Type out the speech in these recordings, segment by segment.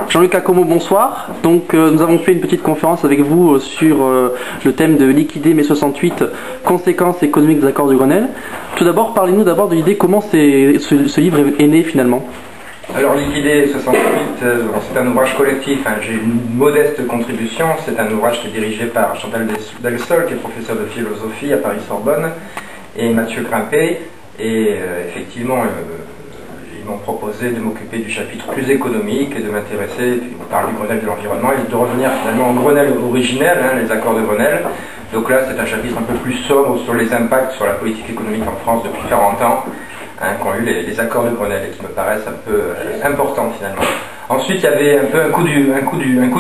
Jean-Luc Accomo, bonsoir. Donc nous avons fait une petite conférence avec vous sur le thème de liquider mai 68, conséquences économiques des accords de Grenelle. Tout d'abord, parlez-nous d'abord de l'idée comment ce livre est né finalement. Alors liquider 68, c'est un ouvrage collectif, hein. J'ai une modeste contribution, c'est un ouvrage qui est dirigé par Chantal Delsol, qui est professeur de philosophie à Paris-Sorbonne, et Mathieu Grimpé, et effectivement ils m'ont proposé de m'occuper du chapitre plus économique et de m'intéresser, puis on parle du Grenelle de l'environnement, et de revenir finalement au Grenelle originel, hein, les accords de Grenelle. Donc là c'est un chapitre un peu plus sobre sur les impacts sur la politique économique en France depuis 40 ans, hein, qu'ont eu les accords de Grenelle et qui me paraissent un peu importants finalement. Ensuite il y avait un peu un coup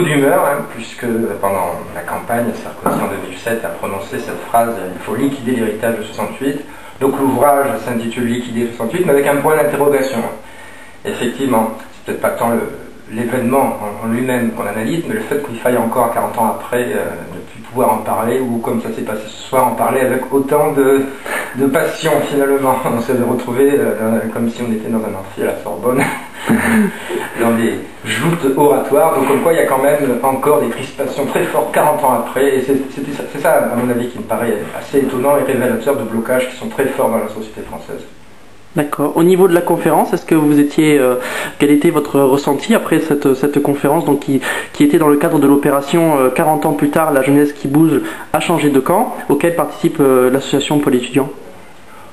d'humeur, hein, puisque pendant la campagne, Sarkozy en 2007 a prononcé cette phrase « il faut liquider l'héritage de 68 ». Donc l'ouvrage s'intitule Liquider 68, mais avec un point d'interrogation. Effectivement, c'est peut-être pas tant l'événement en lui-même qu'on analyse, mais le fait qu'il faille encore 40 ans après ne plus pouvoir en parler, ou comme ça s'est passé ce soir, en parler avec autant de passion finalement. On s'est retrouvé comme si on était dans un amphi à la Sorbonne, dans des joutes oratoires, donc comme quoi il y a quand même encore des crispations très fortes 40 ans après, et c'est ça à mon avis qui me paraît assez étonnant et révélateur de blocages qui sont très forts dans la société française. D'accord. Au niveau de la conférence, est-ce que vous étiez, quel était votre ressenti après cette conférence donc qui était dans le cadre de l'opération 40 ans plus tard, la jeunesse qui bouge a changé de camp, auquel participe l'association Pôle étudiant?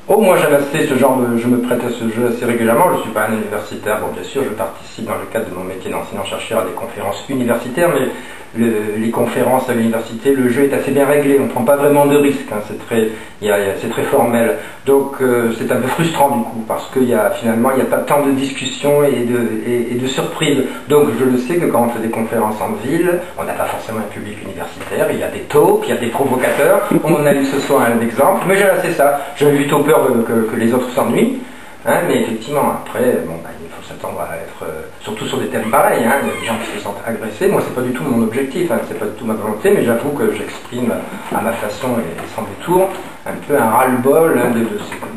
Oh, moi j'aime assez ce genre de... Je me prête à ce jeu assez régulièrement, je ne suis pas un universitaire, bon bien sûr je participe dans le cadre de mon métier d'enseignant-chercheur à des conférences universitaires, mais les conférences à l'université, le jeu est assez bien réglé, on ne prend pas vraiment de risques, hein, c'est très formel. Donc c'est un peu frustrant du coup, parce qu'il y a finalement il n'y a pas tant de discussions et de surprises. Donc je le sais que quand on fait des conférences en ville, on n'a pas forcément un public universitaire, il y a des taupes, il y a des provocateurs, on en a eu ce soir un exemple, mais j'ai assez ça, j'ai plutôt peur que les autres s'ennuient. Hein, mais effectivement, après, bon, il faut s'attendre à être, surtout sur des thèmes pareils, hein, il y a des gens qui se sentent agressés. Moi, c'est pas du tout mon objectif, hein, c'est pas du tout ma volonté, mais j'avoue que j'exprime à ma façon et sans détour un peu un ras-le-bol, hein, de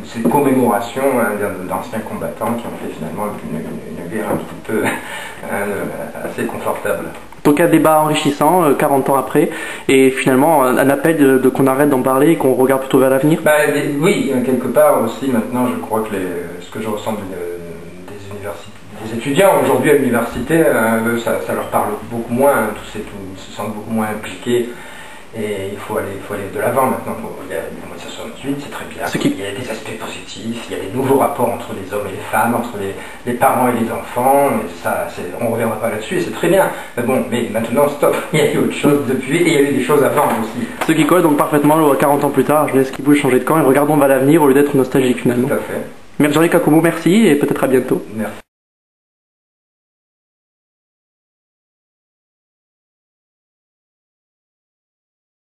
ces commémorations, hein, d'anciens combattants qui ont fait finalement une guerre un petit peu assez confortable. Donc un débat enrichissant, 40 ans après, et finalement un appel qu'on arrête d'en parler et qu'on regarde plutôt vers l'avenir. Oui, quelque part aussi maintenant je crois que ce que je ressens des étudiants aujourd'hui à l'université, ça leur parle beaucoup moins, ils se sentent beaucoup moins impliqués. Et il faut aller de l'avant maintenant. Il y a le mois de 68, c'est très bien. Il y a des aspects positifs, il y a des nouveaux rapports entre les hommes et les femmes, entre les parents et les enfants. Et ça, on ne reviendra pas là-dessus et c'est très bien. Mais bon, mais maintenant, stop. Il y a eu autre chose depuis et il y a eu des choses avant aussi. Ce qui colle donc parfaitement 40 ans plus tard, je laisse qui bouge changer de camp et regardons vers l'avenir au lieu d'être nostalgique finalement. Tout à fait. Jean-Luc Accomo, merci et peut-être à bientôt. Merci.